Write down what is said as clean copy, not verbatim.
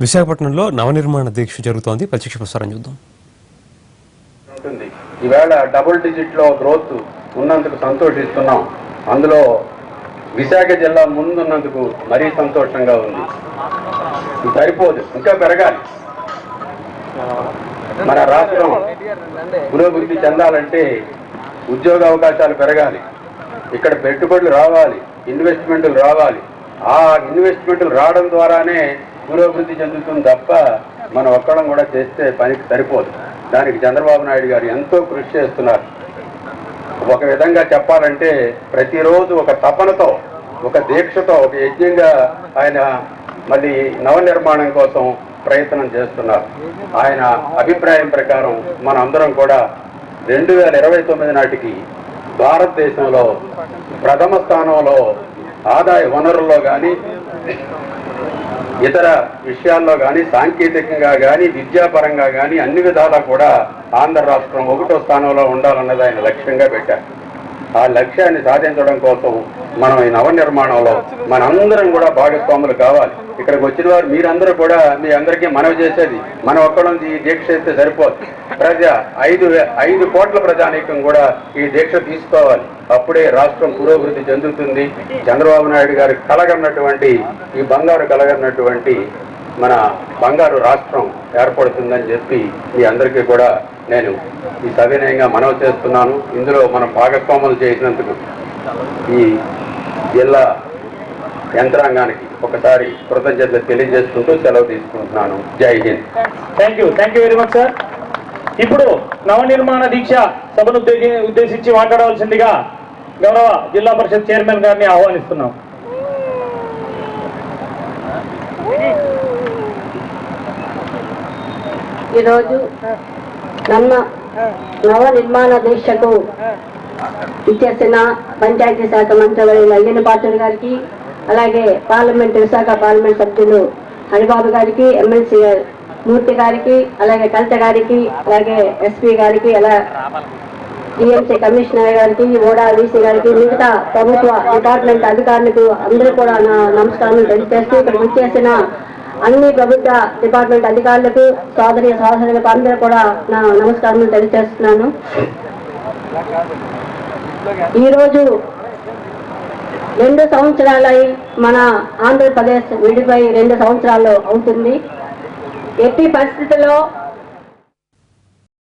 విశాఖపట్నంలో నవనిర్మాణ దీక్ష జరుగుతోంది. ప్రత్యక్ష ప్రసారం చూద్దాం. ఈవేళ డబుల్ డిజిట్ లో గ్రోత్ ఉన్నందుకు సంతోషిస్తున్నాం. అందులో విశాఖ జిల్లా ముందున్నందుకు మరీ సంతోషంగా ఉంది. సరిపోదు, ఇంకా పెరగాలి. మన రాష్ట్రం పురోభివృద్ధి చెందాలంటే ఉద్యోగ అవకాశాలు పెరగాలి, ఇక్కడ పెట్టుబడులు రావాలి, ఇన్వెస్ట్మెంట్లు రావాలి. ఆ ఇన్వెస్ట్మెంట్లు రావడం ద్వారానే పురోభివృద్ధి చెందుతుంది తప్ప మనం ఒక్కడం కూడా చేస్తే పనికి సరిపోదు. దానికి చంద్రబాబు నాయుడు గారు ఎంతో కృషి చేస్తున్నారు. ఒక విధంగా చెప్పాలంటే ప్రతిరోజు ఒక తపనతో, ఒక దీక్షతో, ఒక యజ్ఞంగా ఆయన మళ్ళీ నవనిర్మాణం కోసం ప్రయత్నం చేస్తున్నారు. ఆయన అభిప్రాయం ప్రకారం మన అందరం కూడా 2029 నాటికి భారతదేశంలో ప్రథమ స్థానంలో ఆదాయ వనరుల్లో కానీ, ఇతర విషయాల్లో కానీ, సాంకేతికంగా కానీ, విద్యాపరంగా కానీ అన్ని విధాలా కూడా ఆంధ్ర రాష్ట్రం 1వ స్థానంలో ఉండాలన్నది ఆయన లక్ష్యంగా పెట్టారు. ఆ లక్ష్యాన్ని సాధించడం కోసం మనం ఈ నవనిర్మాణంలో మనందరం కూడా భాగస్వాములు కావాలి. ఇక్కడికి వచ్చిన వారు మీరందరూ కూడా, మీ అందరికీ మనవి చేసేది, మనం ఒక్కడం ఈ దీక్ష చేస్తే సరిపోదు. 5 కోట్ల ప్రజానీకం కూడా ఈ దీక్ష తీసుకోవాలి. అప్పుడే రాష్ట్రం పురోభివృద్ధి చెందుతుంది. చంద్రబాబు నాయుడు గారి కలగన్నటువంటి, ఈ బంగారు కలగన్నటువంటి మన బంగారు రాష్ట్రం ఏర్పడుతుందని చెప్పి మీ అందరికీ కూడా నేను ఈ సవినయంగా మనవి చేస్తున్నాను. ఇందులో మనం భాగస్వాములు చేసినందుకు ఈ జిల్లా యంత్రాంగానికి ఒకసారి కృతజ్ఞతలు తెలియజేసుకుంటూ సెలవు తీసుకుంటున్నాను. జై Hind. Thank you very much sir. ఇప్పుడు నవనిర్మాణ దీక్ష సభను ఉద్దేశించి మాట్లాడవలసిందిగా గౌరవ జిల్లా పరిషత్ చైర్మన్ గారిని ఆహ్వానిస్తున్నాం. ఈరోజు నవ నిర్మాణ దీక్షకు ఇచ్చేసిన పంచాయతీ శాఖ మంత్రి అయ్యన్న పాత్రుడు గారికి, అలాగే విశాఖ పార్లమెంట్ సభ్యులు హరిబాబు గారికి, ఎమ్మెల్సీ మూర్తి గారికి, అలాగే కలెక్టర్ గారికి, అలాగే ఎస్పీ గారికి, డిఎంసీ కమిషనర్ గారికి, ఓడా వీసీ గారికి, మిగతా ప్రభుత్వ డిపార్ట్మెంట్ అధికారులకు అందరూ కూడా నా నమస్కారం తెలియజేస్తూ, ఇక్కడ విచ్చేసిన అన్ని ప్రభుత్వ డిపార్ట్మెంట్ అధికారులకు, సోదరులకు అందరూ కూడా నా నమస్కారం తెలియజేస్తున్నాను. ఈరోజు 2 సంవత్సరాలై మన ఆంధ్రప్రదేశ్ విడిపోయి 2 సంవత్సరాలు అవుతుంది. ఎట్టి పరిస్థితుల్లో